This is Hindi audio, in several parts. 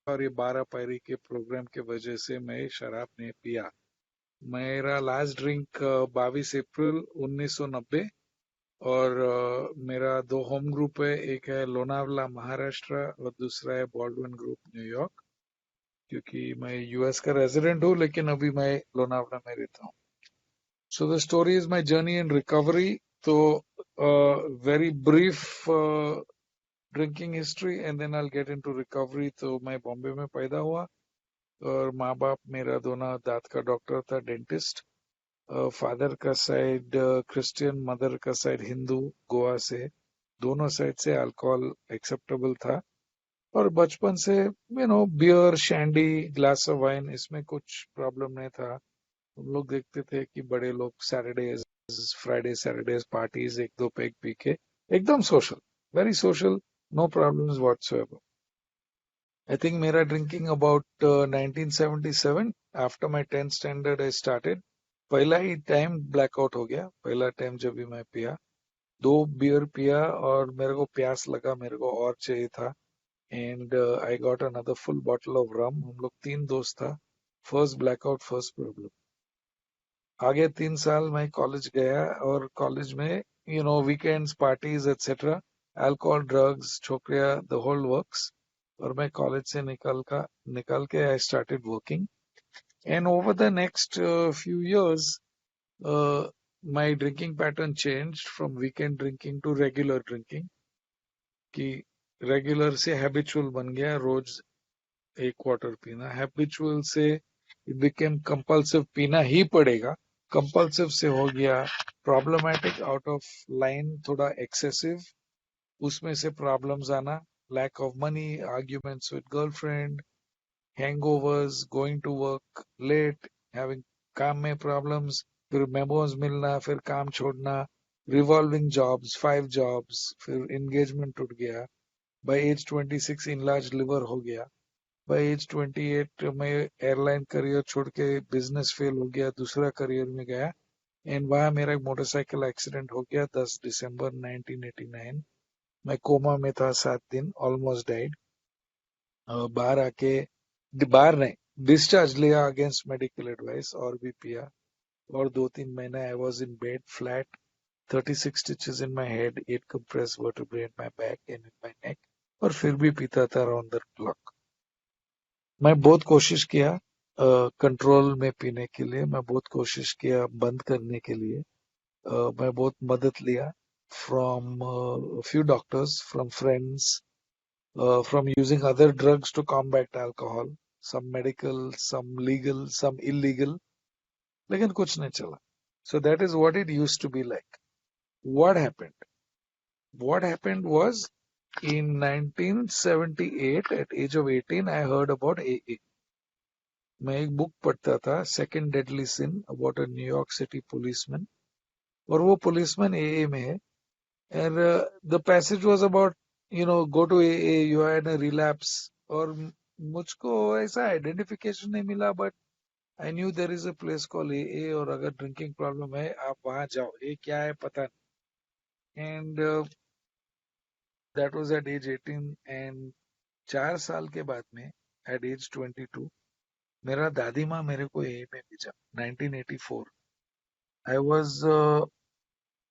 और ये 12 पारी के प्रोग्राम के वजह से मैं शराब नहीं पिया। मेरा लास्ट ड्रिंक 22 अप्रैल 1990। और मेरा दो होम ग्रुप है, एक है लोनावला महाराष्ट्र और दूसरा है बॉल्डविन ग्रुप न्यूयॉर्क। क्योंकि मैं यूएस का रेजिडेंट हूँ लेकिन अभी मैं लोनावला में रहता हूँ। So the story is my journey in recovery. तो very brief drinking history and then I get into recovery. तो मैं बॉम्बे में पैदा हुआ और माँ बाप मेरा दोनों दांत का डॉक्टर था, डेंटिस्ट। फादर का साइड क्रिश्चियन, मदर का साइड हिंदू, गोवा से। दोनों साइड से अल्कोहल एक्सेप्टेबल था। और बचपन से beer, shandy, glass of wine, इसमें कुछ प्रॉब्लम नहीं था। हम लोग देखते थे कि बड़े लोग सैटरडेज, फ्राइडे सैटरडेज पार्टीज, एक दो पेग पी के एकदम social, very social, no problems whatsoever. I think मेरा drinking about 1977 after my 10th standard I started. पहला ही टाइम ब्लैकआउट हो गया, पहला टाइम जब भी मैं पिया। दो बियर पिया और मेरे को प्यास लगा, मेरे को और चाहिए था। And I got another full bottle of rum. हम लोग तीन दोस्त था। First blackout, first problem. आगे 3 साल मैं कॉलेज गया और कॉलेज में weekends, parties etcetera, alcohol, drugs, छोकरिया, द होल वर्क्स। और मैं कॉलेज से निकल के I started working. And over the next few years my drinking pattern changed from weekend drinking to regular drinking. कि रेगुलर से हैबिचुअल बन गया, रोज एक क्वार्टर पीना। हैबिचुअल से इट बिकेम कंपल्सिव, पीना ही पड़ेगा। कंपल्सिव से हो गया प्रॉब्लमैटिक, आउट ऑफ लाइन, थोड़ा एक्सेसिव। उसमें से प्रॉब्लम्स आना, lack of money, arguments with girlfriend, hangovers, going to work late, having काम में प्रॉब्लम्स, फिर मेमोज मिलना, फिर काम छोड़ना, रिवॉल्विंग जॉब्स, 5 जॉब्स, फिर एंगेजमेंट टूट गया। बाय एज 26 इनलार्ज लिवर हो गया। बाय एज 28 में एयरलाइन करियर छोड़ के बिजनेस फेल हो गया, दूसरा करियर में गया। एंड वहां मेरा एक मोटरसाइकिल एक्सीडेंट हो गया 10 दिसंबर 1989। मैं कोमा में था 7 दिन, ऑलमोस्ट डाइड। बाहर आके, बाहर नहीं, डिस्चार्ज लिया अगेंस्ट मेडिकल एडवाइस, और भी पिया। और 2-3 महीने I was in bed flat, 36 stitches in my head, 8 compressed vertebrae in my back and in my neck। और फिर भी पीता था राउंड द क्लॉक। मैं बहुत कोशिश किया कंट्रोल में पीने के लिए, मैं बहुत कोशिश किया बंद करने के लिए। मैं बहुत मदद लिया from few doctors, from friends, from using other drugs to combat alcohol, some medical, some legal, some illegal, लेकिन कुछ नहीं चला। So that is what it used to be like. What happened? What happened was, in 1978, at age of 18, I heard about AA. मैं एक बुक पढ़ता था, second deadly sin, about a New York city policeman. और वो पुलिसमैन AA में है। And the passage was about, go to AA, you had a relapse. और मुझको ऐसा आइडेंटिफिकेशन नहीं मिला, but I knew there is a place call AA, और अगर ड्रिंकिंग प्रॉब्लम है आप वहां जाओ, ये क्या है पता नहीं। And that was at age 18। And 4 साल के बाद में, एट एज 22, मेरा दादी माँ मेरे को AA में भेजा, 1984। I was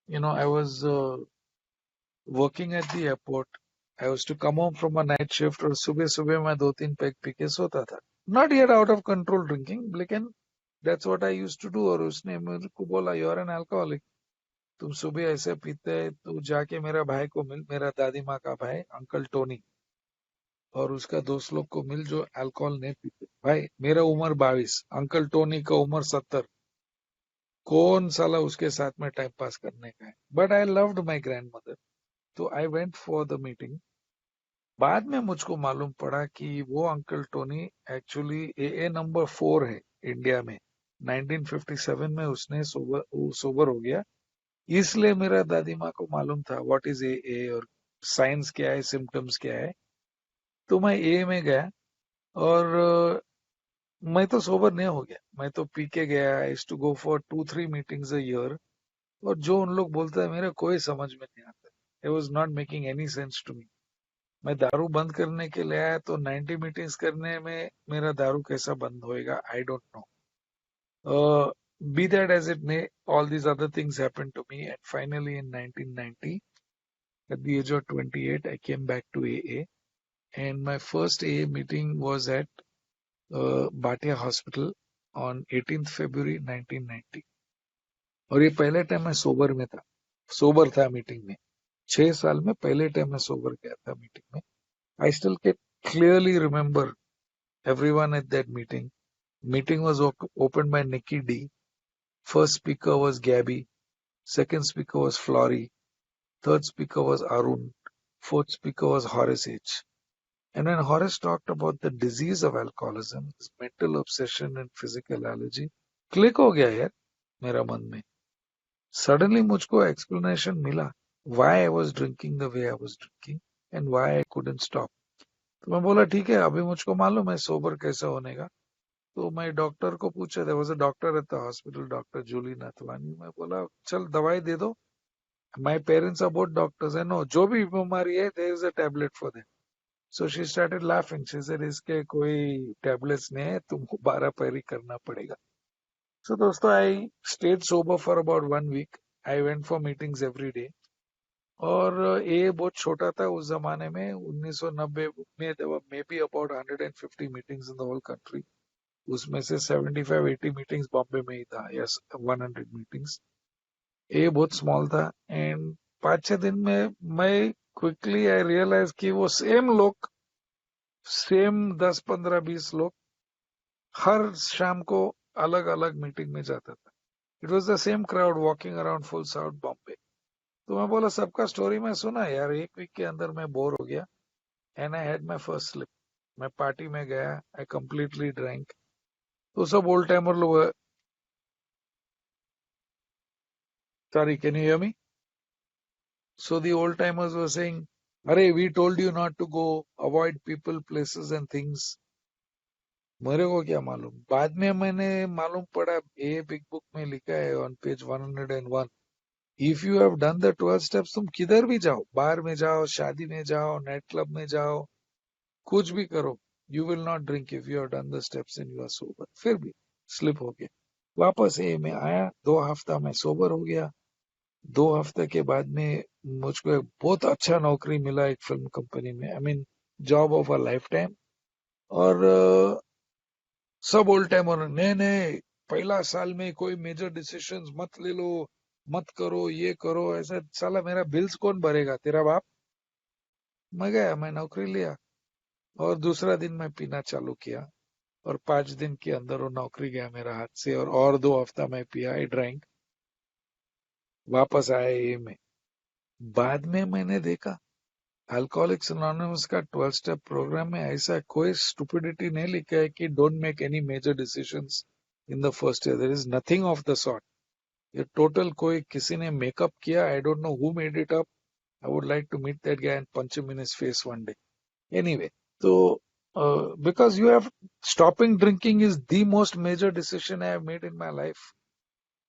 I was working at the airport. I was to come home from a night shift, और सुबह सुबह मैं 2-3 पैग पी के सोता था। Not yet out of control drinking, लेकिन that's what I used to do. और उसने मेरे को बोला, यू आर एन अल्कोहलिक, तुम सुबह ऐसे पीते है, तू जाके मेरा भाई को मिल, मेरा दादी माँ का भाई अंकल टोनी, और उसका दोस्त लोग को मिल जो अल्कोहल नहीं पीते। भाई मेरा उम्र 22, अंकल टोनी का उम्र 70। कौन साला उसके साथ में टाइम पास करने का है? But I loved my grandmother, तो I went for the meeting. बाद में मुझको मालूम पड़ा कि वो uncle Tony actually AA number 4 है इंडिया में। 1957 में उसने सोबर हो गया। इसलिए मेरा दादी माँ को मालूम था व्हाट इज AA, और साइंस क्या है, सिम्टम्स क्या है। तो मैं AA में गया, और मैं तो सोबर नहीं हो गया, मैं तो पी के गया। I to go for 2-3 meetings a year. और जो उन लोग बोलते हैं मेरे कोई समझ में नहीं आता। It was not making any sense to me. मैं दारू बंद करने के लिए आया तो 90 मीटिंग्स करने में मेरा दारू कैसा बंद होएगा, आई don't no. Be that as it may, all these other things happened to me, and finally in 1990, at the age of 28, I came back to AA, and my first AA meeting was at Bhatia Hospital on 18th February 1990. और ये पहले टाइम मैं सोबर था मीटिंग में. 6 साल में पहले टाइम मैं सोबर गया था मीटिंग में. I still can clearly remember everyone at that meeting. Meeting was opened by Nikki D. First speaker was Gabby. Second speaker was Flory. Third speaker was Arun. Fourth speaker was Horace H. And when Horace talked about the disease of alcoholism, his mental obsession and physical allergy, click हो गया यार मेरा मन में. Suddenly मुझको explanation मिला why I was drinking the way I was drinking and why I couldn't stop. तो मैं बोला ठीक है, अभी मुझको मालूम है सोबर कैसा होने का. तो मैं डॉक्टर को पूछा, there was a doctor at the hospital, doctor Julie Nathwani. मैं बोला चल दवाई दे दो. My parents are both doctors. है नो, जो भी बीमारी है there is a tablet for them. So she started laughing. She said इसके कोई टैबलेट्स नहीं है, तुमको 12 पैरी करना पड़ेगा. सो दोस्तों, I stayed sober for about 1 week. I went for meetings every day. और ये बहुत छोटा था उस जमाने में. 1990 में there were may be about 150 meetings in the whole country. उसमें से 75-80 मीटिंग्स बॉम्बे में ही था. Yes, 100 meetings. ये बहुत स्मॉल था. एंड 5-6 दिन में मैं क्विकली आई रियलाइज कि वो सेम लोग, सेम 10-15-20 लोग हर शाम को अलग अलग मीटिंग में जाता था. It was the same crowd walking around full south Bombay. तो मैं बोला सबका स्टोरी मैं सुना यार. 1 वीक के अंदर मैं बोर हो गया. And I had my first slip. मैं पार्टी में गया. I completely drank. तो सब ओल्ड टाइमर लोग. Sorry, can you hear me? So the old timers were saying, "अरे, we told you not to go, avoid people, places and things." मेरे को क्या मालूम. बाद में मैंने मालूम पड़ा, ये बिग बुक में लिखा है on page 101, if you have done the 12 steps, तुम किधर भी जाओ, बार में जाओ, शादी में जाओ, नाइट क्लब में जाओ, कुछ भी करो, you will not drink if you have done the steps and you are sober. फिर भी स्लिप हो गया. वापस ये मैं आया. 2 हफ्ता में सोबर हो गया. 2 हफ्ते के बाद में मुझको एक बहुत अच्छा नौकरी मिला एक फिल्म कंपनी में. I mean, job of a life time. और सब ओल्ड टाइम, और नए नए, पहला साल में कोई मेजर डिसीजंस मत ले लो, मत करो, ये करो, ऐसा. साला मेरा बिल्स कौन भरेगा, तेरा बाप. मैं गया, मैं नौकरी लिया. और दूसरा दिन मैं पीना चालू किया. और 5 दिन के अंदर वो नौकरी गया मेरा हाथ से. और 2 हफ्ता मैं पिया, आई ड्रैंक. वापस आया ये में. बाद में मैंने देखा अल्कोहलिक्स अनोनिमस का 12 स्टेप प्रोग्राम में ऐसा कोई स्टुपिडिटी नहीं लिखा है कि don't make any major decisions in the first year. There is nothing of the sort. ये टोटल कोई किसी ने मेकअप किया. I don't know who made it up. I would like to meet that guy and punch him in his face one day. Anyway, तो because you have stopping drinking is the most major decision I have made in my life.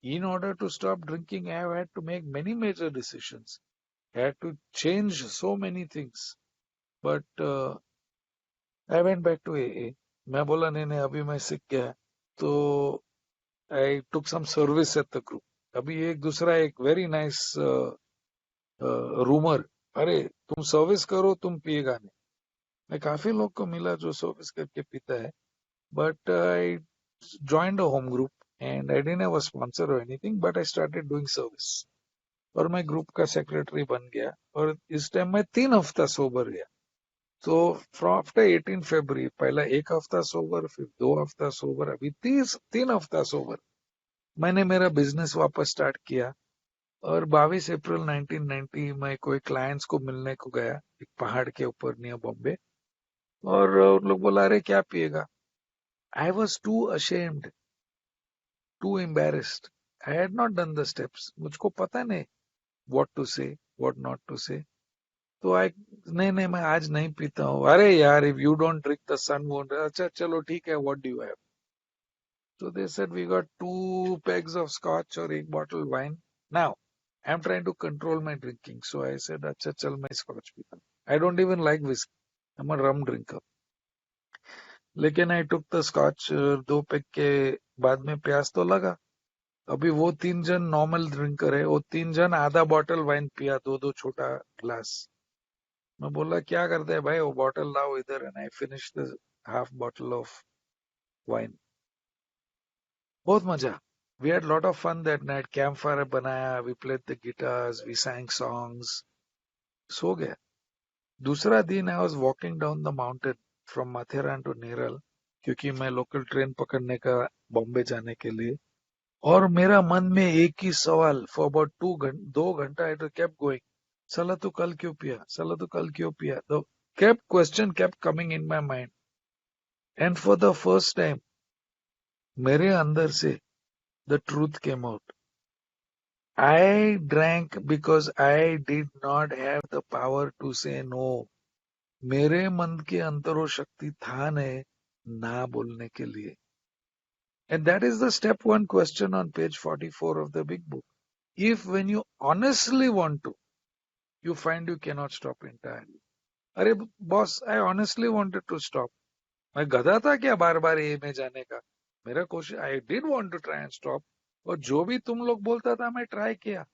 In order to stop drinking, I have had to make many major decisions. I had to change so many things. But I went back to A. मैं बोला नहीं नहीं, अभी मैं सीख गया. तो I took some service at the group. अभी एक दूसरा एक वेरी नाइस रूमर, अरे तुम सर्विस करो, तुम पिएगा नहीं. मैं काफी लोग को मिला जो सर्विस करके पीता है. But I joined a home group and I didn't have a sponsor और anything, but I started doing service. और मैं ग्रुप का सेक्रेटरी बन गया. और इस टाइम मैं 3 हफ्ता सोबर गया. तो फ्रॉम आफ्टर 18 फरवरी, पहला 1 हफ्ता सोबर, फिर 2 हफ्ता सोबर, अभी 3 हफ्ता सोबर. मैंने मेरा बिजनेस वापस स्टार्ट किया. और 22 अप्रैल 1990 में कोई क्लाइंट्स को मिलने को गया एक पहाड़ के ऊपर नियर बॉम्बे. और उन लोग बोला, अरे क्या पिएगा. I was too ashamed, too embarrassed. I had not done the steps. मुझको पता नहीं what to say, what not to say. तो आई, नहीं नहीं, मैं आज नहीं पीता हूँ. अरे यार, if you don't drink the sun won't. अच्छा चलो ठीक है, what do you have. So they said we got 2 pegs of scotch or एक bottle wine. Now I'm trying to control my drinking. So I said अच्छा चल मैं scotch पीता हूँ. I don't even like whiskey. I'm a rum drinker. लेकिन I took the scotch 2 pack के बाद में प्यास तो लगा. अभी वो 3 जन नॉर्मल ड्रिंकर है, वो 3 जन आधा बॉटल वाइन पिया, 2-2 छोटा ग्लास. मैं बोला क्या करते हैं भाई, वो बॉटल लाओ इधर. And I finish the half bottle of wine. बहुत मजा. We had lot of fun that night. Campfire बनाया, we played the guitars, we sang songs. सो गया. दूसरा दिन I was walking down the mountain from Matheran to Neral, क्योंकि मैं लोकल ट्रेन पकड़ने का बॉम्बे जाने के लिए. और मेरा मन में एक ही सवाल for about 2 घंटा I kept going. साला तू कल क्यों पिया, साला तू कल क्यों पिया. The question kept coming in my mind. And for the first time मेरे अंदर से the truth came out. I drank because I did not have the power to say no. मेरे मन के अंतरो शक्ति था नहीं ना बोलने के लिए. And that is the step 1 question on page 44 of the big book. If when you honestly want to, you find you cannot stop entirely. अरे boss, I honestly wanted to stop. मैं गधा था क्या बार बार ये में जाने का. मेरा कोशिश, I did want to try and stop. और जो भी तुम लोग बोलता था मैं ट्राई किया.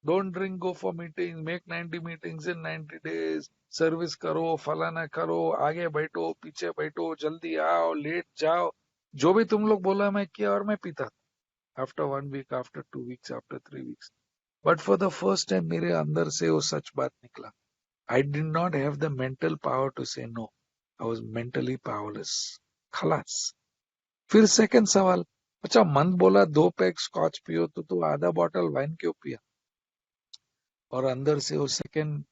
Don't drink, go for meetings, make 90 meetings in 90 days, service करो, फलाना करो, आगे बैठो, पीछे बैठो, जल्दी आओ, लेट जाओ. जो भी तुम लोग बोला मैं किया और मैं पीता था. After 1 week, after 2 weeks, after 3 weeks. But for the first time मेरे अंदर से वो सच बात निकला. I did not have the mental power to say no. I was mentally powerless. खलास. फिर सेकंड सवाल, अच्छा मन बोला 2 पैक स्कॉच पियो तो तू आधा बॉटल वाइन क्यों पिया. और अंदर से वो सेकंड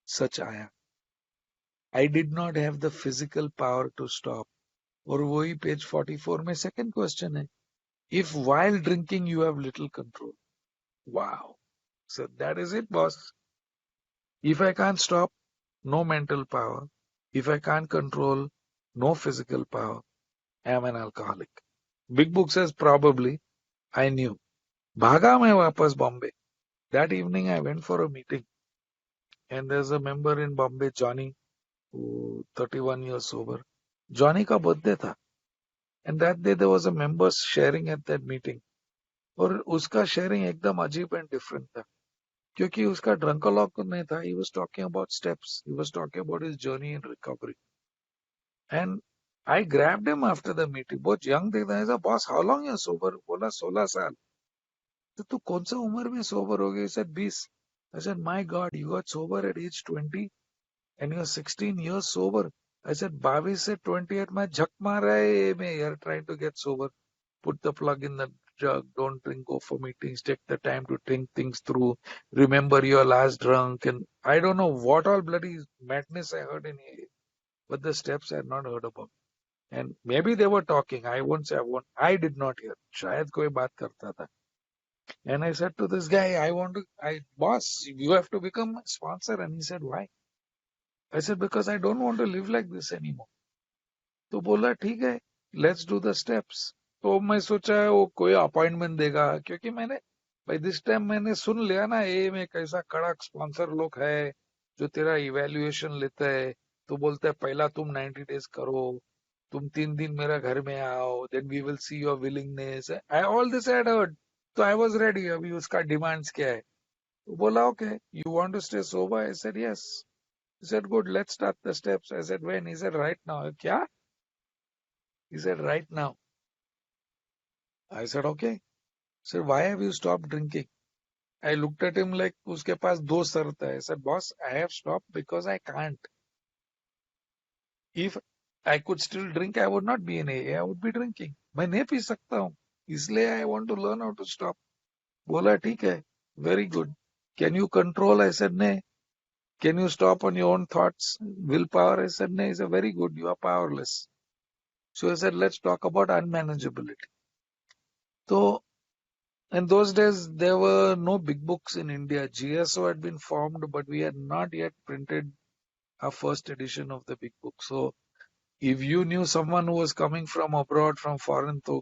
सच आया. I did not have the physical power to stop. और वही पेज 44 में सेकंड क्वेश्चन है. If while drinking you have little control. Wow. So that is it boss. If I can't stop, no mental power. If I can't control, no physical power. I am an alcoholic. Big book says probably. I knew. भागा मैं वापस Bombay. That evening I went for a meeting. And there's a member in Bombay, Johnny, who 31 years sober. Johnny का बर्थडे था. And that day there was a member sharing at that meeting. और उसका sharing एकदम अजीब and different था. क्योंकि उसका drunkalog नहीं था. He was talking about steps. He was talking about his journey in recovery. And I grabbed him after the meeting. बहुत young थे. I said, boss, how long you are sober? बोला 16 साल. तो तू कौन सा उम्र में sober हो गया? He said 20. I said, my God, you got sober at age 20? And you're 16 years sober. I said, 22 से 28 में झक मार रहा है ये में. You're trying to get sober. Put the plug in the jug. Don't drink. Go for meetings. Take the time to think things through. Remember your last drunk. And I don't know what all bloody madness I heard in here. But the steps I had not heard about. And maybe they were talking. I won't say I won't. I did not hear. शायद कोई बात करता था. And I said to this guy, boss, you have to become my sponsor. And he said, why? I said, because I don't want to live like this anymore. तो बोला ठीक है, लेट्स डू द स्टेप्स. तो मैं सोचा वो कोई अपॉइंटमेंट देगा, क्योंकि मैंने भाई दिस टाइम मैंने सुन लिया ना ये में कैसा कड़क स्पॉन्सर लोग है जो तेरा इवेल्युएशन लेता है. तो बोलता है पहला तुम 90 डेज करो, तुम 3 दिन मेरा घर में आओ, then we will see your willingness. I all this had heard. तो आई वाज रेडी. अभी उसका डिमांड्स क्या है. तो बोला okay, you want to stay sober. I said yes. He said, good, let's start the steps. I said, when? He said, right now. Kya? He said, right now. I said, okay. He said, why have you stopped drinking? I looked at him like, uske paas do शर्त hai. I said, boss, I have stopped because I can't. If I could still drink, I would not be in AA. I would be drinking. मैं नहीं पी सकता हूँ. इसलिए I want to learn how to stop. बोला ठीक है. Very good. Can you control? I said, नहीं. Can you stop on your own thoughts? Willpower? I said, no. He said, very good. You are powerless. So I said, let's talk about unmanageability. So in those days, there were no big books in India. GSO had been formed, but we had not yet printed our first edition of the big book. So if you knew someone who was coming from abroad, from foreign, तो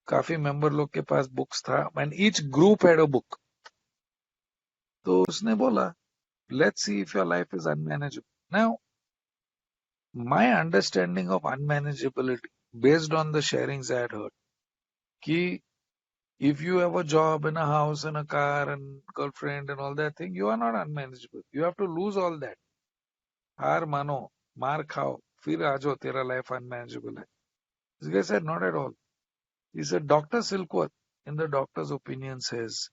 काफी member लोग के पास books था, and each group had a book. तो उसने बोला, let's see if your life is unmanageable. Now, my understanding of unmanageability, based on the sharings I had heard, ki if you have a job and a house and a car and girlfriend and all that thing, you are not unmanageable. You have to lose all that. हार मानो, मार खाओ, फिर आ जाओ, तेरा life unmanageable है. This guy said, not at all. He said, Dr. Silkworth, in the doctor's opinion, says,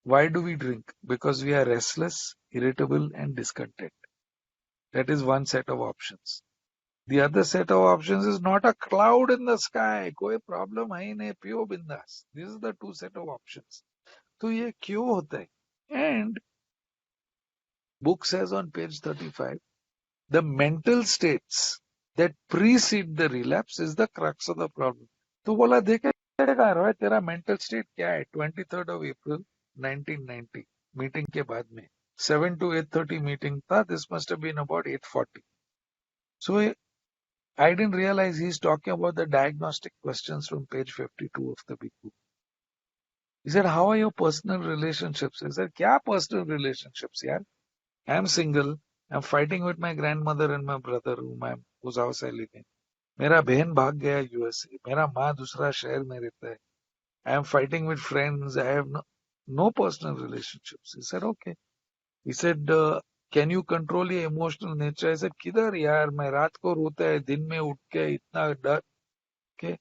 why do we drink? Because we are restless, irritable, and discontent. That is one set of options. The other set of options is not a cloud in the sky. कोई problem है ही नहीं, पियो बिंदास. These are the two set of options. तो ये क्यों होता है? And book says on page 35, the mental states that precede the relapse is the crux of the problem. तो बोला देखेगा रोय तेरा mental state क्या है? 23rd of April 1990 meeting के बाद में 7 to 8:30 meeting था. This must have been about 8:40. So I didn't realize he's talking about the diagnostic questions from page 52 of the big book. He said, how are your personal relationships? I said, kya personal relationships, yaar? I'm single. I'm fighting with my grandmother and my brother whose house I live in. मेरा बहन भाग गया यूएसए. मेरा माँ दूसरा शहर में रहता है. I am fighting with friends. I have no personal relationships. He said, okay. He said, can you control your emotional nature? I said, किधर यार, मैं रात को रोता है, दिन में उठ के इतना डर. Okay.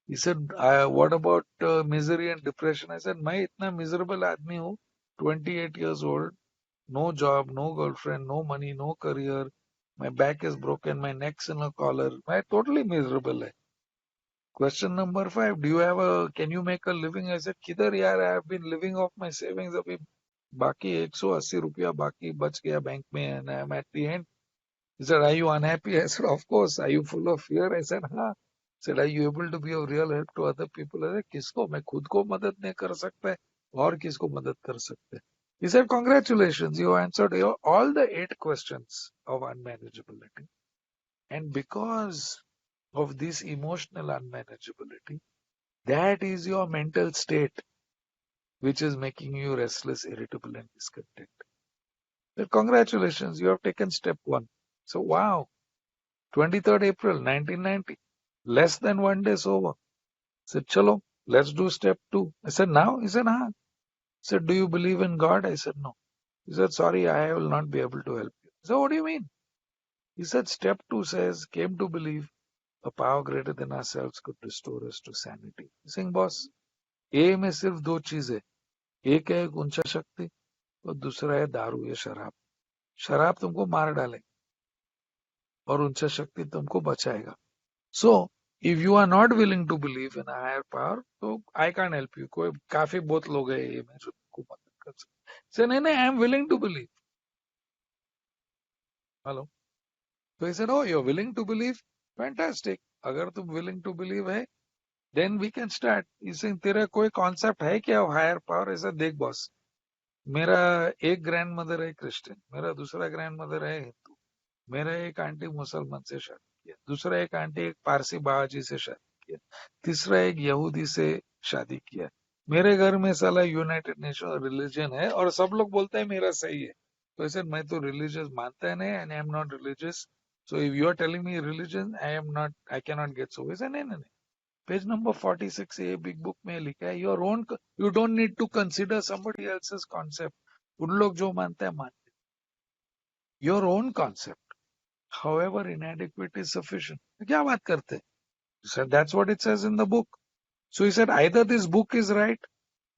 He said, what about misery and depression? I said, मैं इतना miserable आदमी हूँ, 28 years old, no job, no girlfriend, no money, no career. My back is broken, my neck's in a collar. मैं totally miserable है. Question number 5, can you make a living? I said, किधर यार, I have been living off my savings. अभी बाकी 180 रुपया बाकी बच गया बैंक में, and I am at the end. He said, are you unhappy? I said, of course. Are you full of fear? I said, हाँ. He said, are you able to be of real help to other people? I said, किसको? मैं खुद को मदद नहीं कर सकता और किसको मदद कर सकते? He said, congratulations, you answered all the 8 questions of unmanageability. And because of this emotional unmanageability, that is your mental state which is making you restless, irritable, and discontent. Well, congratulations, you have taken step 1. So, wow, 23rd April 1990, less than 1 day sober. I said, chalo, let's do step 2. I said, now? He said, हाँ. I said, do you believe in God? I said, no. He said, sorry, I will not be able to help you. I said, what do you mean? He said, step 2 says, came to believe a power greater than ourselves could restore us to sanity. Saying, boss, A में सिर्फ 2 चीजें, एक है ऊंचा शक्ति और दूसरा है दारू या शराब. शराब तुमको मार डाले और ऊंचा शक्ति तुमको बचाएगा. So, if you are not willing to believe in a higher power, so I can't help you. कोई काफी बहुत लोग हैं ये में जो तुमको मदद कर सकते. Say, नहीं, I am willing to believe. Hello. So he said, oh, you're willing to believe? Fantastic. अगर तुम willing to believe है, then we can start. He's saying, तेरा कोई concept है क्या higher power? I said, देख boss, मेरा एक ग्रैंडमदर है क्रिश्चियन, मेरा दूसरा ग्रैंडमदर है हिंदू, मेरा एक आंटी मुसलमान से शादी किया, दूसरा एक आंटी एक पारसी बाबाजी से शादी किया, तीसरा एक यहूदी से शादी किया. मेरे घर में साला यूनाइटेड नेशन रिलीजन है और सब लोग बोलते हैं मेरा सही है. तो ऐसे मैं तो रिलीजियस मानता है नहीं, and I am not religious. So if you are telling me religion, I cannot get so. ऐसे नहीं. Page number 46 a big book में लिखा है, you don't need to consider somebody else's concept. उन लोग जो मानते हैं मानते. Your own concept, however inadequate, is sufficient. क्या बात करते? He said, that's what it says in the book. So he said, either this book is right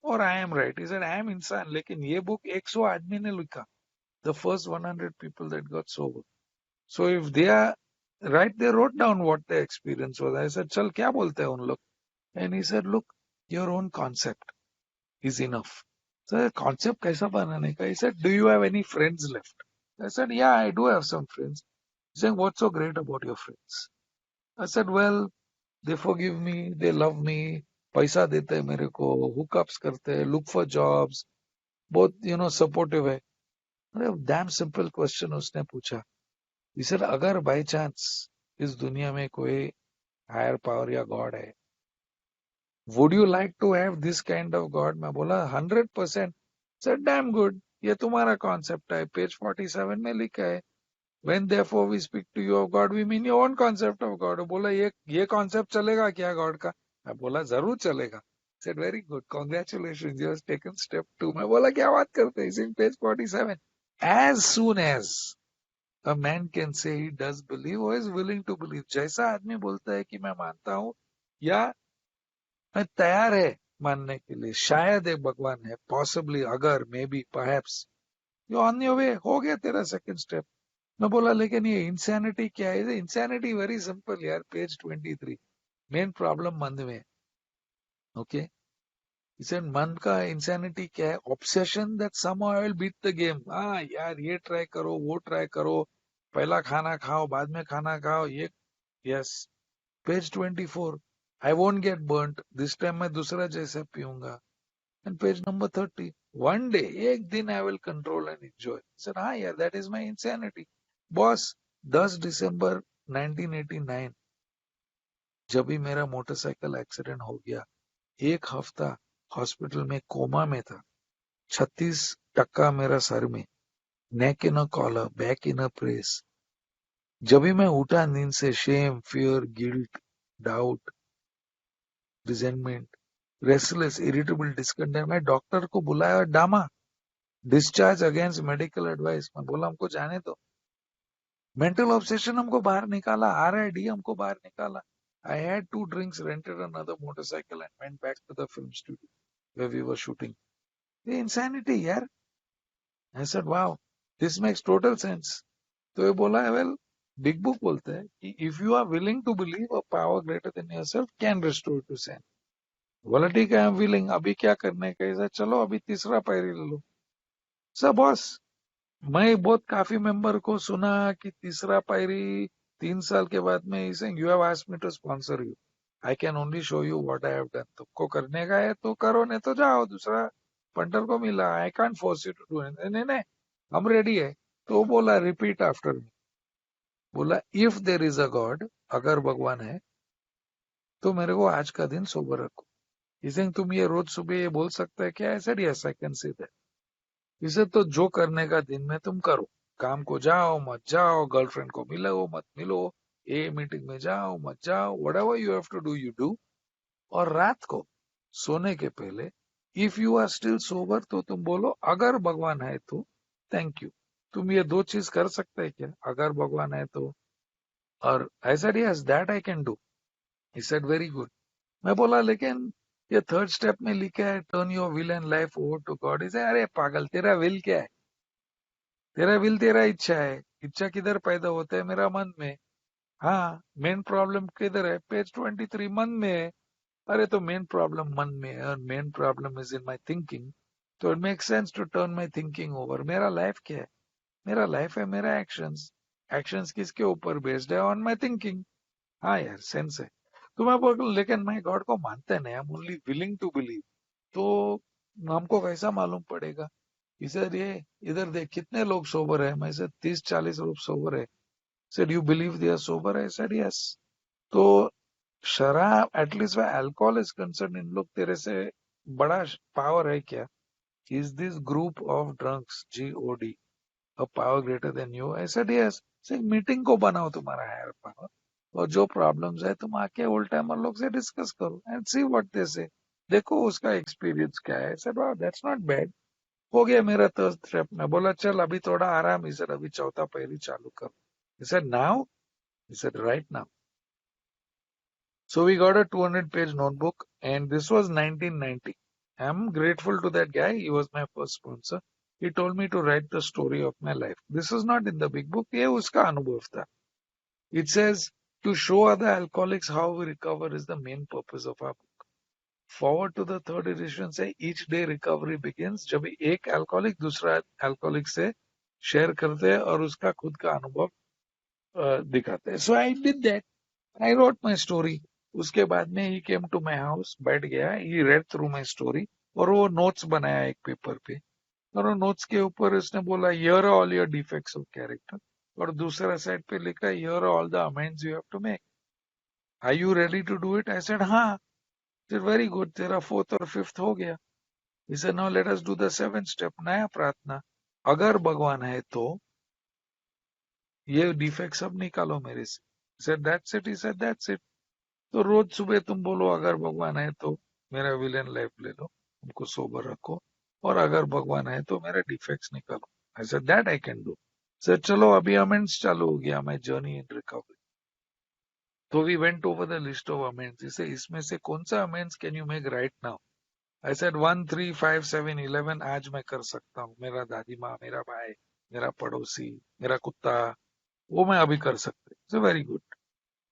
or I am right. He said, I am इंसान, लेकिन ये book 100 आदमी ने लिखा. The first 100 people that got sober. So if they are right, they wrote down what their experience was. I said, चल क्या बोलते हैं उन लोग? And he said, look, your own concept is enough. So concept कैसा बनाने का? He said, do you have any friends left? I said, yeah, I do have some friends. He said, what's so great about your friends? I said, well, they forgive me, they love me, पैसा देते हैं मेरे को, hookups करते हैं, look for jobs, both, supportive है. Damn simple question उसने पूछा. He said, अगर by chance इस दुनिया में कोई higher power या God है, would you like to have this kind of God? मैं बोला 100%. Said, damn good. ये तुम्हारा concept है. Page 47 में लिखा है. When therefore we speak to you of God, we mean your own concept of God. बोला ये concept चलेगा क्या God का? मैं बोला जरूर चलेगा. Said very good, congratulations, you have taken step 2. मैं बोला क्या बात करते हैं? It's in page 47. As soon as a man can say he does believe or is willing to believe, जैसा आदमी बोलता है कि मैं मानता हूँ या मैं तैयार है मानने के लिए, शायद एक भगवान है, possibly, अगर, maybe, perhaps, you on your way, हो गया तेरा second step. मैं बोला लेकिन ये इंसैनिटी क्या है? इंसैनिटी वेरी सिंपल यार, पेज 23. मेन प्रॉब्लम मन में. ओके, इसे मन का इंसैनिटी क्या है? Obsession that somehow I will beat the game. हाँ यार, ये ट्राई करो, वो ट्राई करो, पहला खाना खाओ, बाद में खाना खाओ, ये. Yes, page 24. I won't get burnt this time, मैं दूसरा जैसा पीऊंगा. And page number 30. One day, एक दिन I will control and enjoy. Sir हाँ यार, that is my insanity. Boss, 10 दिसंबर 1989 जब भी मेरा मोटरसाइकिल एक्सीडेंट हो गया, एक हफ्ता हॉस्पिटल में कोमा में था. 36 टक्का मेरा सर में, neck in a collar, back in a press. जब भी मैं उठा नींद से, shame, fear, guilt, doubt, resentment, restless, irritable, discontent. मैं डॉक्टर को बुलाया और DAMA, discharge against medical advice. मैं बोला हमको जाने दो. मेंटल ऑब्सेशन हमको बाहर निकाला, RID हमको बाहर निकाला. I had 2 drinks, rented another motorcycle and went back to the film studio where we were shooting. ये insanity यार. I said, wow, this makes total sense. तो ये बोला है, well, बिग बुक बोलते हैं कि if you are willing to believe a power greater than yourself can restore to sense. बोला ठीक है, I'm willing. अभी क्या करने का? ऐसा चलो अभी तीसरा पायरी ले लो. सब बॉस, मैं बहुत काफी मेंबर को सुना कि तीसरा पायरी 3 साल के बाद में इसे you have asked me to sponsor you. I can only show you what I have done. तुमको करने का है तो करो, नहीं तो जाओ. दूसरा पंटर को मिला. I can't force you to do. नहीं नहीं, हम रेडी है. तो बोला रिपीट आफ्टर मी. बोला if there is a God, अगर भगवान है तो मेरे को आज का दिन सोबर रखो. इसे तुम ये रोज सुबह ये बोल सकते है क्या? ऐसे yes I can say that. इसे तो जो करने का दिन में तुम करो. काम को जाओ मत जाओ, गर्लफ्रेंड को मिलो मत मिलो, ए मीटिंग में जाओ मत जाओ, whatever you have to do you do. और रात को सोने के पहले if you are still sober तो तुम बोलो अगर भगवान है तो थैंक यू. तुम ये 2 चीज कर सकते हैं क्या? अगर भगवान है तो. और I said yes that I can do. He said very good. मैं बोला लेकिन ये थर्ड स्टेप में लिखा है turn your will and life over to God. इसे अरे पागल, तेरा विल क्या है? तेरा विल तेरा इच्छा है. इच्छा किधर पैदा होता है? मेरा मन में. हाँ, मेन प्रॉब्लम किधर है? पेज 23, मन में है. अरे तो मेन प्रॉब्लम मन में है और main problem is in my thinking. तो it make sense to turn my thinking over. मेरा लाइफ क्या है? मेरा लाइफ है मेरा एक्शंस. एक्शंस किसके ऊपर बेस्ड है? On my thinking. हाँ यार, सेंस है. तो मैं बोल, लेकिन मैं गॉड को मानते नहीं, I am only willing to believe. तो हमको कैसा मालूम पड़ेगा? सर ये इधर देख कितने लोग सोबर है. मैं सर 30-40 लोग सोबर है. Sir you believe they are sober? है सर यस. तो शराब, एटलीस्ट वे अल्कोहल इज कंसर्न, इन लोग तेरे से बड़ा पावर है क्या? Is this group of drunks GOD a power greater than you? I said yes. Sir meeting को बनाओ तुम्हारा हायर पावर, और जो प्रॉब्लम्स है तुम आके ओल्ड टाइमर लोग से डिस्कस करो एंड सी व्हाट दे से. देखो उसका एक्सपीरियंस क्या है. सर वाह, दैट्स नॉट बैड. हो गया मेरा थर्ड स्टेप. मैं बोला चल अभी थोड़ा आराम. इसे अभी चौथा पहली चालू करो. इसे नाउ, इसे right now. So we got a 200-page notebook, and this was 1990. I'm grateful to that guy. He was my first sponsor. He told me to write the story of my life. This is not in the big book. ये उसका अनुभव था. It says to show other alcoholics how we recover is the main purpose of our book. Forward to the third edition say each day recovery begins. जब एक alcoholic दूसरा alcoholic से शेयर करते हैं और उसका खुद का अनुभव दिखाते हैं. So I did that. I wrote my story. उसके बाद में ही केम टू माई हाउस, बैठ गया, ही रेड थ्रू माई स्टोरी, और वो नोट्स बनाया एक पेपर पे. और वो नोट्स के ऊपर उसने बोला here are all your defects of character, और दूसरा साइड पे लिखा here are all the amends you have to make. Are you ready to do it? I said हाँ. वेरी गुड, तेरा फोर्थ और फिफ्थ हो गया. He said now let us do the seventh step, नया प्रार्थना. अगर भगवान है तो ये डिफेक्ट सब निकालो मेरे से. Said that's it. He said that's it. तो रोज सुबह तुम बोलो अगर भगवान है तो मेरा विलेन लाइफ ले लो, हमको सोबर रखो, और अगर भगवान है तो मेरा डिफेक्ट्स निकालो. I said that I can do. Sir चलो अभी अमेंड्स चालू हो गया, माय जर्नी इन रिकवरी. तो we went over the list of amends. इसे इसमें से कौन सा amends can you make right now? I said 1 3 5 7 11 आज मैं कर सकता हूँ. मेरा दादी माँ, मेरा भाई, मेरा पड़ोसी, मेरा कुत्ता, वो मैं अभी कर सकते. It's very good.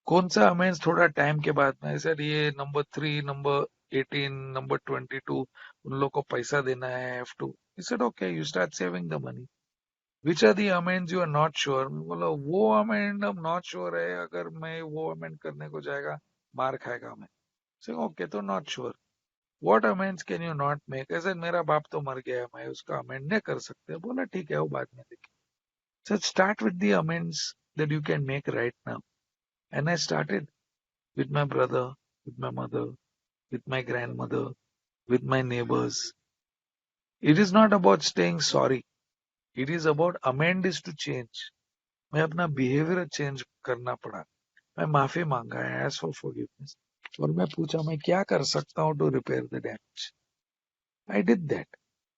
कौन सा अमेंड्स थोड़ा टाइम के बाद में? सर ये नंबर 3, नंबर 18, नंबर 22, उन लोग को पैसा देना है, have to. He said okay, you start saving the money. Which are the amends you are not sure? बोला वो अमेंड हम नॉट श्योर है, अगर मैं वो अमेंड करने को जाएगा मार खाएगा मैं. से ओके, तो not sure. What amends can you not make? ऐसे मेरा बाप तो मर गया है, मैं उसका अमेंड नहीं कर सकते. बोला ठीक है, वो बाद में देखें. Sir start with the amends that you can make right now. And I started with my brother, with my mother, with my grandmother, with my neighbors. It is not about saying sorry. It is about amend is to change. मैं अपना बिहेवियर चेंज करना पड़ा. मैं माफी मांगा, I asked for forgiveness. और मैं पूछा मैं क्या कर सकता हूँ to repair the damage. I did that.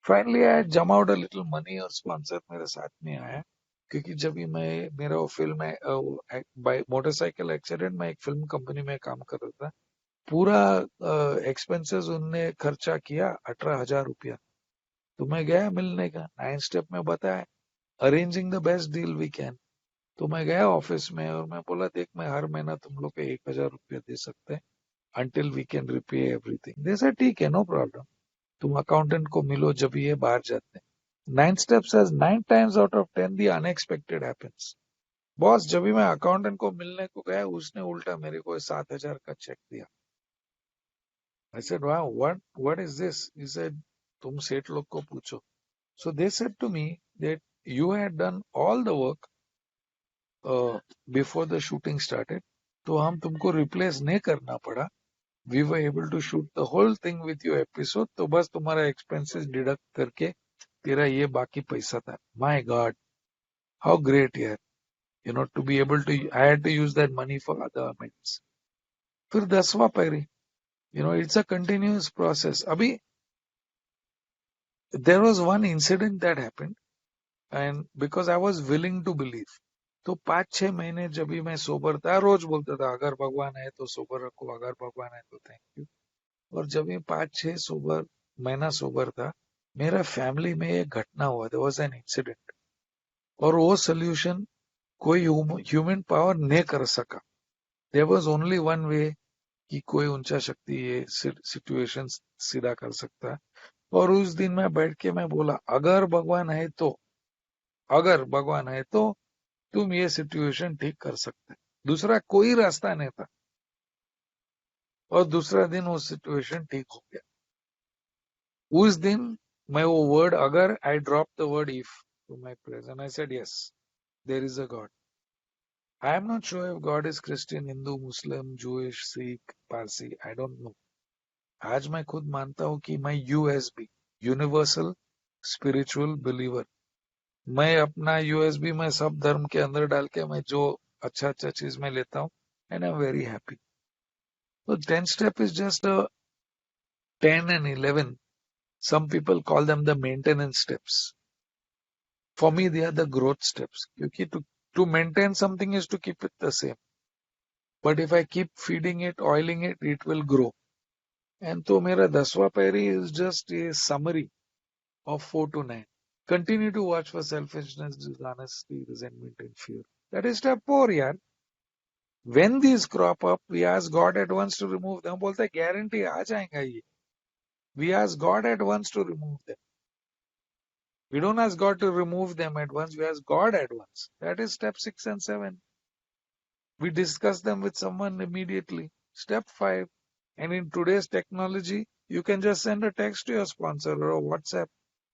Finally I jam out a little money और स्पॉन्सर मेरे साथ में आया. क्योंकि जब भी मैं मेरा वो फिल्म है बाय मोटरसाइकिल एक्सीडेंट में एक फिल्म कंपनी में काम कर रहा था. पूरा एक्सपेंसेस उनने खर्चा किया 18,000 रुपया. तो मैं गया मिलने का, 9 स्टेप में बताया arranging the best deal we can. तो मैं गया ऑफिस में और मैं बोला देख मैं हर महीना तुम लोग को 1,000 रुपया दे सकते हैं until we can repay everything. जैसे ठीक है, नो प्रॉब्लम. तुम अकाउंटेंट को मिलो जब ये बाहर जाते हैं. 9 steps says 9 times out of 10 the unexpected happens. Boss जब भी मैं अकाउंटेंट को मिलने को गया उसने उल्टा मेरे को 7,000 का चेक दिया. I said, wow, what is this? He said, तुम सेठ लोग को पूछो. So they said to me that you had done all the work before the shooting started. तो हम तुमको replace नहीं करना पड़ा. We were able to shoot the whole thing with your episode. तो बस तुम्हारा expenses deduct करके तेरा ये बाकी पैसा था. My God, how great यार. You know, to be able to, I had to use that money for other amends. फिर 10वां पैरी. You know, it's a continuous process. अभी there was one incident that happened and because I was willing to believe. तो 5-6 महीने जब भी मैं सोबर था रोज बोलता था अगर भगवान है तो सोबर रखो, अगर भगवान है तो थैंक यू. और जब भी 5-6 सोबर महीना सोबर था मेरा फैमिली में एक घटना हुआ. देयर वाज एन इंसिडेंट और वो सोल्यूशन कोई ह्यूमन पावर नहीं कर सका. There was only one way कि कोई ऊंचा शक्ति ये सिचुएशन सीधा कर सकता है. और उस दिन मैं बैठ के मैं बोला अगर भगवान है तो, अगर भगवान है तो तुम ये सिचुएशन ठीक कर सकते. दूसरा कोई रास्ता नहीं था. और दूसरा दिन वो सिचुएशन ठीक हो गया. उस दिन मैं वो वर्ड अगर I drop the word if to my prayers and I said yes there is a God. I am not sure if God is Christian, Hindu, Muslim, Jewish, Sikh, Parsi, I don't know. आज मैं खुद मानता हूं कि मैं यूएसबी, यूनिवर्सल स्पिरिचुअल बिलीवर. मैं अपना यूएसबी में सब धर्म के अंदर डाल के मैं जो अच्छा अच्छा चीज में लेता हूँ and I am very happy. तो 10 step is just a 10 and 11. Some people call them the maintenance steps. For me, they are the growth steps. क्योंकि to maintain something is to keep it the same. But if I keep feeding it, oiling it, it will grow. And तो मेरा 10वां पैरी is just a summary of 4 to 9. Continue to watch for selfishness, dishonesty, resentment, and fear. That is step 4, yaar. When these crop up, we ask God at once to remove them. बोलते हैं guarantee आ जाएगा ये. We ask God at once to remove them. We don't ask God to remove them at once. We ask God at once. That is step 6 and 7. We discuss them with someone immediately. Step 5. And in today's technology, you can just send a text to your sponsor or a WhatsApp.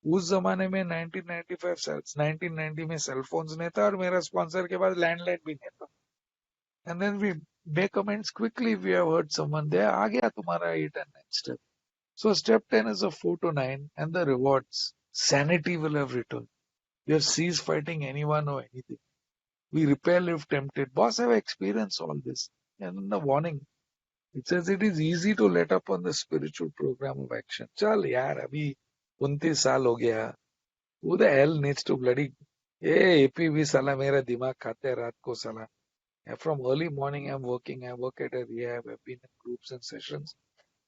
उस जमाने में 1990 में सेल फोन्स नहीं था और मेरा स्पॉन्सर के पास लैंडलाइन भी नहीं था. And then we make amends quickly if we have heard someone there. आ गया तुम्हारा 8 and 9 step. So step 10 is a 4 to 9 and the rewards. Sanity will have returned. You have ceased fighting anyone or anything. We repair, live, tempted. Boss, I've experienced all this. And in the warning, it says it is easy to let up on the spiritual program of action. चल यार अभी 29 साल हो गया. Who the hell needs to bloody AP भी साला मेरा दिमाग खाते हैं रात को साला. From early morning I'm working. I work at a rehab. I've been in groups and sessions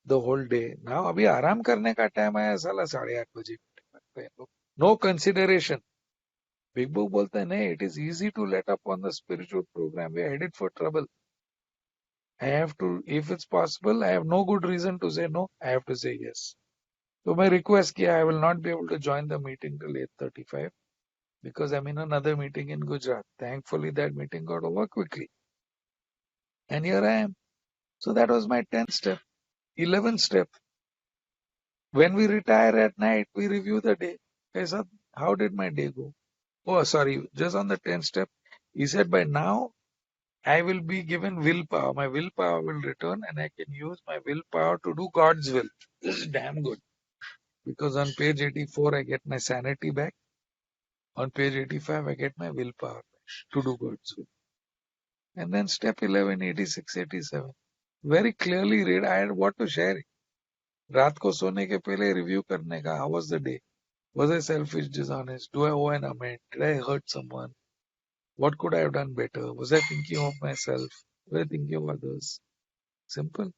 the whole day. Now अभी आराम करने का टाइम आया साला 8:30 बजे. No consideration. Big Book बोलता है नहीं, it is easy to let up on the spiritual program. We are headed for trouble. I have to, if it's possible, I have no good reason to say no. I have to say yes. So my request किया, I will not be able to join the meeting till 8:35 because I'm in another meeting in Gujarat. Thankfully, that meeting got over quickly. And here I am. So that was my 10th step. 11th step. When we retire at night, we review the day. I said, how did my day go? Oh, sorry, just on the 10th step. He said, by now, I will be given willpower. My willpower will return and I can use my willpower to do God's will. This is damn good. Because on page 84, I get my sanity back. On page 85, I get my willpower back to do God's will. And then step 11, 86, 87. Very clearly read, I had what to share. रात को सोने के पहले review करने का. How was the day? Was I selfish, dishonest? Do I owe an amend? Did I hurt someone? What could I have done better? Was I thinking of myself? Was I thinking of others? Simple.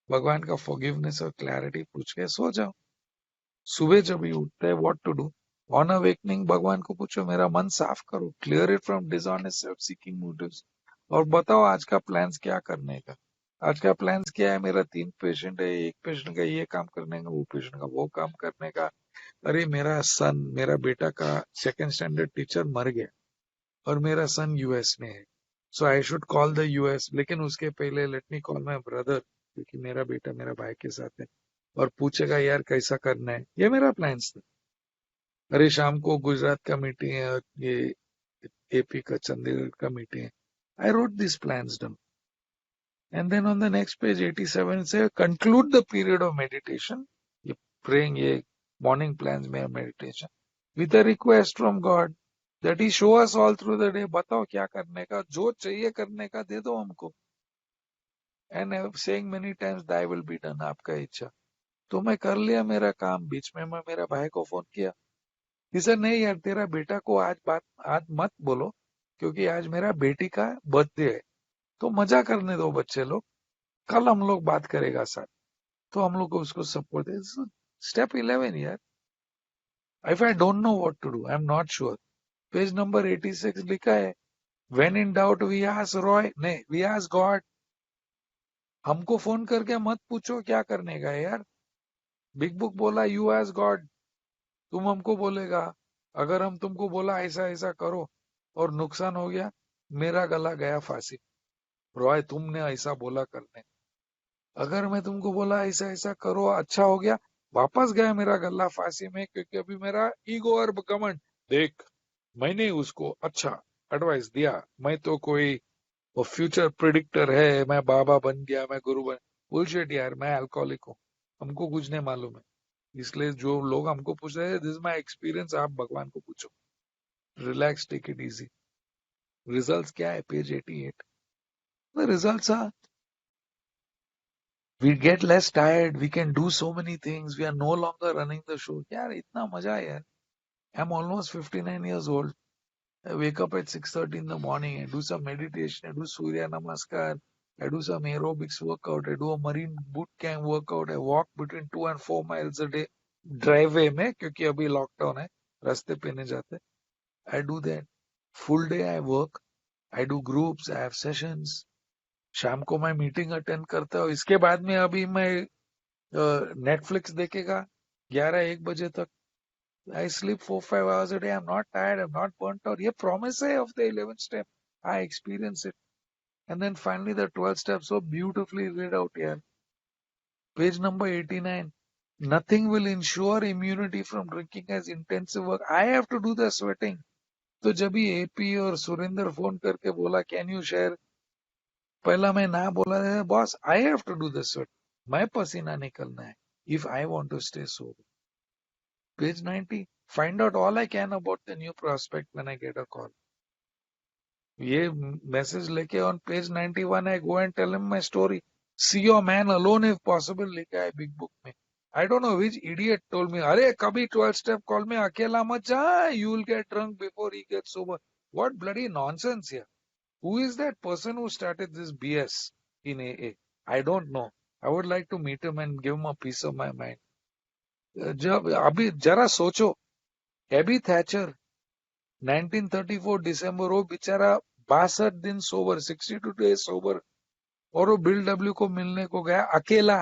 भगवान का forgiveness और clarity पूछ के सो जाओ. सुबह जब भी उठते हैं what to do? On awakening भगवान को पूछो मेरा मन साफ करो. Clear it from dishonest self-seeking motives. और बताओ आज का प्लान्स क्या करने का. आज का प्लान्स क्या है. मेरा 3 पेशेंट है. एक पेशेंट का ये काम करने का, वो पेशेंट का वो काम करने का. अरे मेरा बेटा का 2nd स्टैंडर्ड टीचर मर गया और मेरा सन यूएस में है. So I should call the US. लेकिन उसके पहले let me call my brother क्योंकि मेरा बेटा मेरा भाई के साथ है और पूछेगा यार कैसा करना है. ये मेरा प्लान्स था. अरे शाम को गुजरात का मीटिंग है और ये एपी का चंडीगढ़ का मीटिंग है. I wrote this plans down. And then on the next page 87 say conclude the period of meditation. ये praying ये morning plans में meditation with a request from God that He show us all through the day. बताओ क्या करने का. जो चाहिए करने का दे दो हमको. And I'm saying many times thy will be done. आपका इच्छा. तो मैं कर लिया मेरा काम. बीच में मैं मेरा भाई को फोन किया. He said नहीं यार तेरा बेटा को आज मत बोलो क्योंकि आज मेरा बेटी का बर्थडे है. तो मजा करने दो बच्चे लोग. कल हम लोग बात करेगा सर. तो हम लोग को उसको सपोर्ट है. स्टेप 11 यार. If I don't know what to do, I am not sure. Page number 86 लिखा है when in doubt we ask Roy. नहीं, वी आस्क गॉड. हमको फोन करके मत पूछो क्या करने का है यार. बिग बुक बोला यू आस्क गॉड. तुम हमको बोलेगा. अगर हम तुमको बोला ऐसा ऐसा करो और नुकसान हो गया, मेरा गला गया फांसी. रॉय तुमने ऐसा बोला करने. अगर मैं तुमको बोला ऐसा ऐसा करो अच्छा हो गया, वापस गया मेरा गला फांसी में क्योंकि अभी मेरा ईगो और घमंड. देख मैंने उसको अच्छा एडवाइस दिया. मैं तो कोई वो फ्यूचर प्रिडिक्टर है. मैं बाबा बन गया, मैं गुरु बन. बुलशिट यार. मैं अल्कोहलिक हूँ. हमको कुछ नहीं मालूम है. इसलिए जो लोग हमको पूछ रहे हैं दिस इज माई एक्सपीरियंस. आप भगवान को पूछो. Relax, take it easy. Results क्या है page 88. The results are we get less tired, we can do so many things, we are no longer running the show. यार इतना मजा है यार. I'm almost 59 years old. I wake up at 6:30 in the morning. I do some meditation. I do Surya Namaskar. I do some aerobics workout. I do a marine boot camp workout. I walk between 2 and 4 miles a day. Driveway में क्योंकि अभी लॉकडाउन है, रास्ते पे नहीं जाते. I do that. Full day I work. I do groups. I have sessions. शाम को मैं मीटिंग अटेंड करता हूँ. इसके बाद में अभी मैं नेटफ्लिक्स देखेगा 11-1 बजे तक. I sleep 4-5 hours a day. I'm not tired. I'm not burnt out. ये promise है of the 11th step. I experience it. And then finally the 12th step so beautifully read out here. Page number 89. Nothing will ensure immunity from drinking as intensive work. I have to do the sweating. तो जब भी एपी और सुरेंद्र फोन करके बोला कैन यू शेयर, पहला मैं ना बोला boss I have to do the sweat. मैं पसीना निकलना है if I want to stay sober. Page 90. Find out all I can about the new prospect when I get a call. ये मैसेज लेके on page 91 I go and tell him my story. See your man alone if possible लिखा है बिग बुक में. I don't know which idiot told me, अरे कभी 12 step call में अकेला मत जा, you will get drunk before he gets sober. What bloody nonsense here. Who is that person who started this BS in AA? I don't know. I would like to meet him and give him a piece of my mind. जब अभी जरा सोचो, एबी थैचर 1934 दिसंबर, वो बेचारा 62 दिन सोबर, 62 डेज सोबर, और वो बिल डब्ल्यू को मिलने को गया अकेला.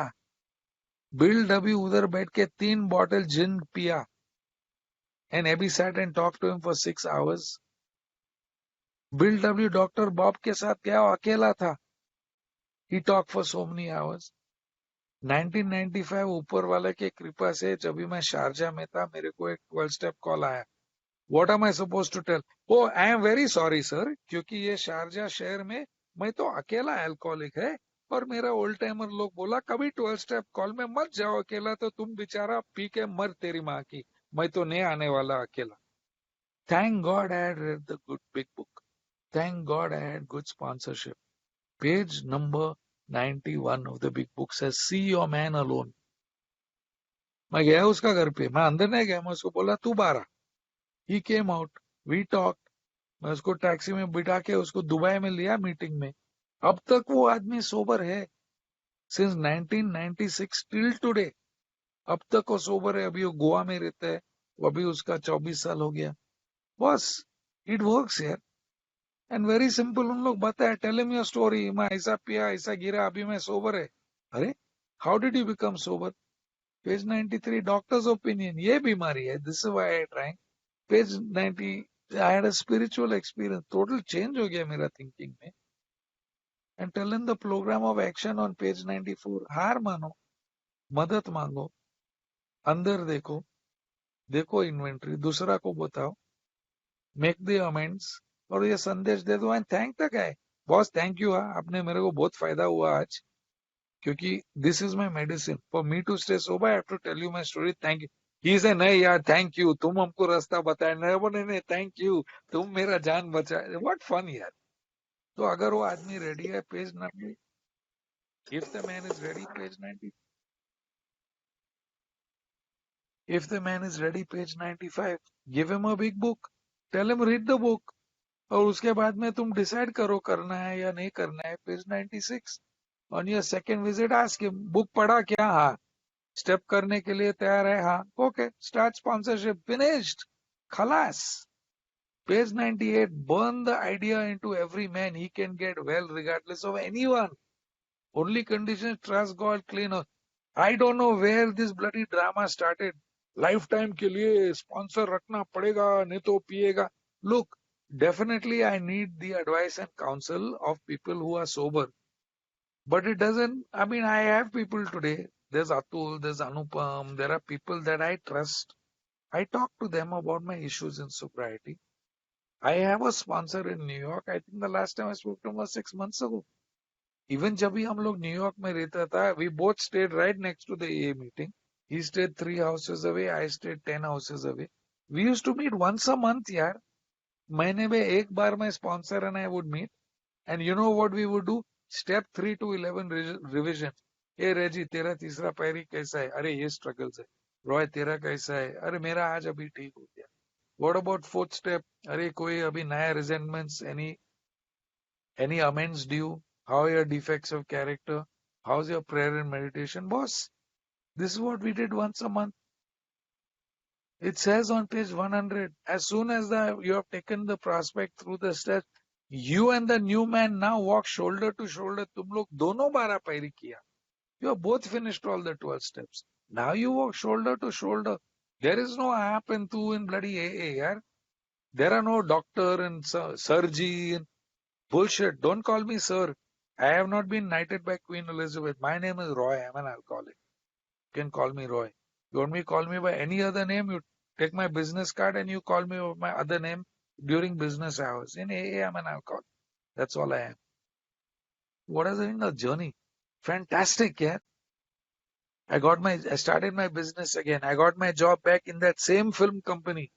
बिल डब्ल्यू उधर बैठ के 3 बॉटल जिन पिया, and AB sat and talk to him for 6 hours. Bill W doctor Bob के साथ गया, अकेला था. He talk for so many hours. 1995 ऊपर वाले के कृपा से जब भी मैं शारजा में था, मेरे को एक 12 स्टेप कॉल आया. What am I supposed to tell? Oh, I am very sorry, sir, क्योंकि ये शारजा शहर में मैं तो अकेला अल्कोहलिक है, और मेरा ओल्ड टाइमर लोग बोला कभी 12 स्टेप कॉल में मत जाओ अकेला, तो तुम बेचारा पी के मर तेरी माँ की. मैं तो नहीं आने वाला अकेला. Thank God I had read the good big book. Thank God I had good sponsorship. Page number 91 of the big book says, see your man alone. मैं गया उसका घर पे, मैं अंदर नहीं गया, मैं उसको बोला तू बाहर आ. He came out. We talked. मैं उसको टैक्सी में बिठा के उसको दुबई में लिया मीटिंग में. अब तक वो आदमी सोबर है. सिंस 1996 टिल टुडे अब तक वो सोबर है. अभी वो गोवा में रहता है. वो अभी उसका 24 साल हो गया. बस इट वर्क्स यार. And very simple. उन लोग बताए, टेल हिम योर स्टोरी, मैं ऐसा पिया, ऐसा गिरा, अभी मैं सोबर है. अरे how did you become sober? Page 93 doctors opinion. ये बीमारी है. This is why I trying. Page 90 I had a spiritual experience. Total change हो गया मेरा thinking में. And tell in the program of action on page 94. हार मानो, मदद मांगो, अंदर देखो, देखो इन्वेंट्री, दूसरा को बताओ, मेक द अमेंड्स, और ये संदेश दे दो and thank the guy. Boss thank you, आपने मेरे को बहुत फायदा हुआ आज, क्योंकि this is my medicine for me to stay sober. I have to tell you my story. Thank you. ही से नहीं यार, थैंक यू, तुम हमको रास्ता बताए. नहीं नहीं, थैंक यू, तुम मेरा जान बचाए. व्हाट फन यार. तो अगर वो आदमी रेडी है, page 90, if the man is ready, page 90, if the man is ready, page 95, give him a big book, tell him read the book, और उसके बाद में तुम डिसाइड करो करना है या नहीं करना है. Page 96, on your second visit ask him, book पढ़ा क्या? हाँ. स्टेप करने के लिए तैयार है? हाँ. Okay, start sponsorship. फिनिश्ड. खलास. Page 98, burn the idea into every man. He can get well regardless of anyone. Only condition is trust God, clean. I don't know where this bloody drama started. Lifetime के लिए sponsor रखना पड़ेगा, नहीं तो पिएगा. Look, definitely I need the advice and counsel of people who are sober. But it doesn't, I mean, I have people today. There's Atul, there's Anupam. There are people that I trust. I talk to them about my issues in sobriety. I have a sponsor in New York. I think the last time I spoke to him was 6 months ago. Even जब भी हम लोग न्यूयॉर्क में रहता था, we both stayed right next to the AA meeting. He stayed 3 houses away. I stayed 10 houses away. We used to meet once a month, यार. महीने में एक बार my sponsor and I would meet. And you know what we would do? Step 3 to 11 revision. ए रेजी, तेरा तीसरा पैरी कैसा है? अरे ये struggles है. रॉय तेरा कैसा है? अरे मेरा आज अभी ठीक हो गया. What about fourth step? अरे कोई अभी नया resentments, any amends due? How are your defects of character? How's your prayer and meditation? Boss, this is what we did once a month. It says on page 100, as soon as you have taken the prospect through the steps, you and the new man now walk shoulder to shoulder. तुम लोग दोनों बारह पैरी किया. You have both finished all the 12 steps. Now you walk shoulder to shoulder. There is no app and two in bloody AA, yaar. There are no doctor and surgery and bullshit. Don't call me sir. I have not been knighted by Queen Elizabeth. My name is Roy. I'm an alcoholic. You can call me Roy. You want me to call me by any other name? You take my business card and you call me by my other name during business hours. In AA, I'm an alcoholic. That's all I am. What has been the journey? Fantastic, yeah. I started my business again. I got my job back in that same film company.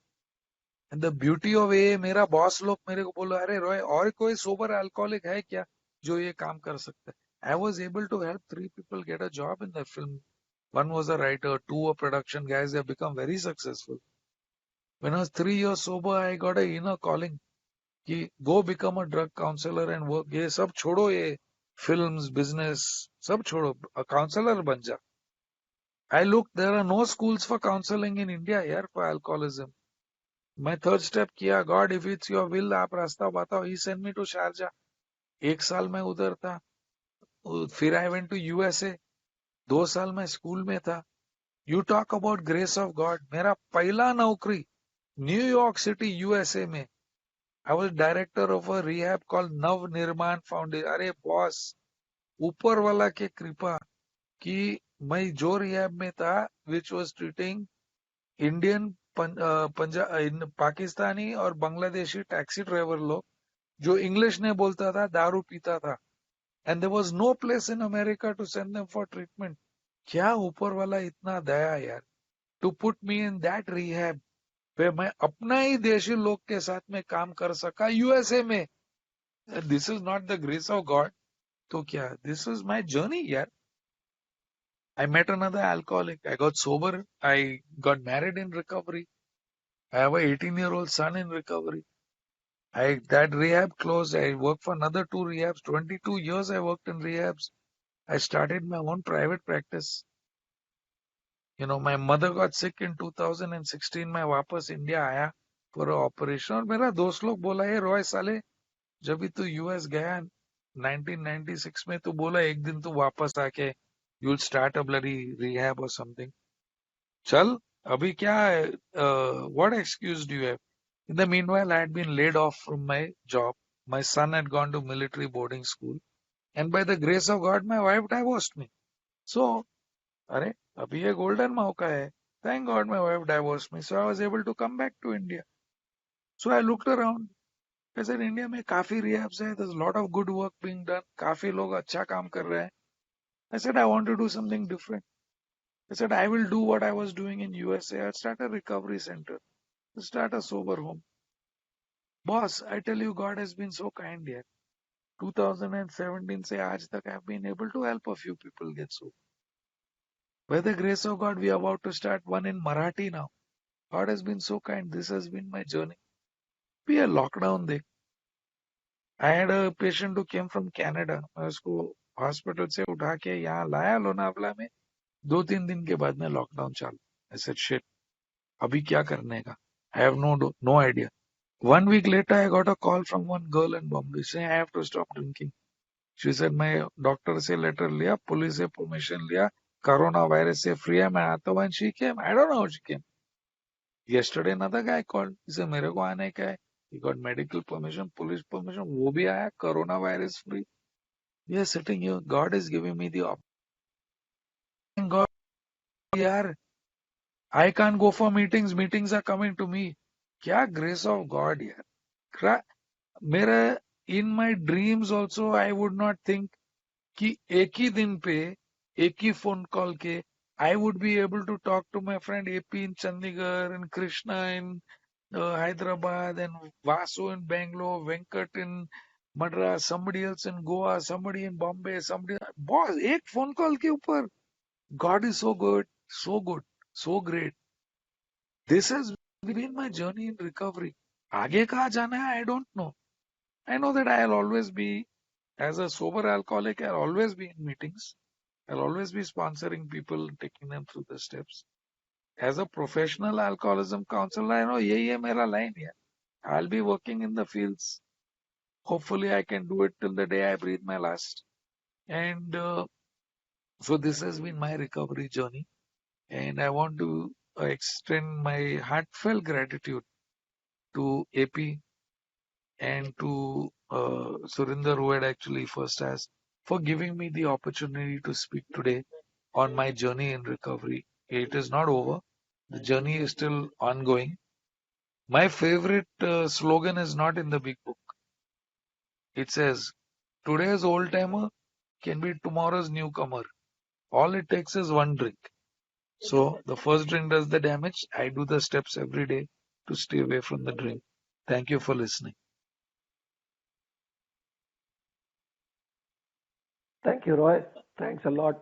And the beauty of a, मेरा बॉस लोग मेरे को बोला, अरे रॉय, और कोई सोबर अल्कोहलिक है क्या जो ये काम कर सकता है? I was able to help 3 people get a job in the film. One was a writer, two a production guys. They have become very successful. When I was 3 years sober, I got a inner calling कि go become a drug counselor and work. ये सब छोड़ो, ये films, business, सब छोड़ो, a counselor बन जा. I looked, there are no schools for counseling in India here for alcoholism. मैं third step किया, God if it's your will, आप रास्ता बताओ. He sent me to Sharjah. 1 साल मैं उधर था. फिर I went to USA. 2 साल मैं स्कूल में था. You talk about grace of God. मेरा पहला नौकरी न्यूयॉर्क सिटी यूएसए में. I was director of a rehab called नव निर्माण फाउंडेशन. अरे बॉस, ऊपर वाला के कृपा कि मैं जो रिहैब में था, which was treating Indian, Punjab, Pakistani और बांग्लादेशी टैक्सी ड्राइवर लोग जो इंग्लिश नहीं बोलता था, दारू पीता था. And there was no place in America to send them for treatment. क्या ऊपर वाला इतना दया यार, to put me in that rehab पे मैं अपना ही देशी लोग के साथ में काम कर सका यूएसए में. This is not the grace of God तो क्या? दिस इज माय जर्नी यार. I met another alcoholic, I got sober, I got married in recovery, I have a 18-year-old son in recovery. I that rehab closed. I worked for another 2 rehabs. 22 years I worked in rehabs. I started my own private practice. You know, my mother got sick in 2016. मैं वापस इंडिया आया for a operation. और मेरा दोस्त लोग बोला, ये रॉय साले, जब भी तू यूएस गया 1996 में, तो बोला एक दिन तू वापस आके you'll start a bloody rehab or something. चल, अभी क्या है? What excuse do you have? In the meanwhile, I had been laid off from my job. My son had gone to military boarding school, and by the grace of God, my wife divorced me. So, अरे अभी ये golden मौका है. Thank God my wife divorced me, so I was able to come back to India. So I looked around. I said, India में काफी रिहैब्स है. There's a lot of good work being done. काफी लोग अच्छा काम कर रहे हैं. I said, I want to do something different. I said, I will do what I was doing in USA. I'll start a recovery center. I'll start a sober home. Boss, I tell you, God has been so kind here. 2017 से आज तक I've been able to help a few people get sober. By the grace of God, we are about to start one in Marathi now. God has been so kind. This has been my journey. Be a lockdown देख. I had a patient who came from Canada. मैं उसको हॉस्पिटल से उठा के यहाँ लाया लोनावला में. 2-3 दिन के बाद में लॉकडाउन चालू. I said, shit, अभी क्या करने का? I have no idea. 1 week later, I got a call from one girl in Bombay saying I have to stop drinking. She said, मैं डॉक्टर से लेटर लिया, पुलिस से परमिशन लिया, कोरोना वायरस से फ्री है, मैं आता हूँ. And she came. I don't know how she came. Yesterday, another guy called. He said, मेरे को आने का है. He got medical permission, police permission, वो भी आया, corona virus free. We are sitting here. God is giving me the option. God, यार, I can't go for meetings. Meetings are coming to me. क्या grace of God यार. मेरा in my dreams also I would not think कि एक ही दिन पे एक ही फोन कॉल के I would be able to talk to my friend AP in Chandigarh and Krishna in Hyderabad and Vasu in Bangalore, Venkat in Madras, somebody else in Goa, somebody in Bombay, somebody. Boss, एक फोन कॉल के ऊपर. God is so good, so great. This has been my journey in recovery. आगे कहाँ जाना है, I don't know. I know that I'll always be, as a sober alcoholic, I'll always be in meetings. I'll always be sponsoring people, taking them through the steps. As a professional alcoholism counselor, I know यही है मेरा line है. I'll be working in the fields. Hopefully, I can do it till the day I breathe my last. And so this has been my recovery journey. And I want to extend my heartfelt gratitude to AP and to Surinder, who had actually first asked, for giving me the opportunity to speak today on my journey in recovery. It is not over. The journey is still ongoing. My favorite slogan is not in the big book. It says, today's old timer can be tomorrow's newcomer. All it takes is one drink. So the first drink does the damage. I do the steps every day. to stay away from the drink. Thank you for listening. Thank you, Roy. Thanks a lot.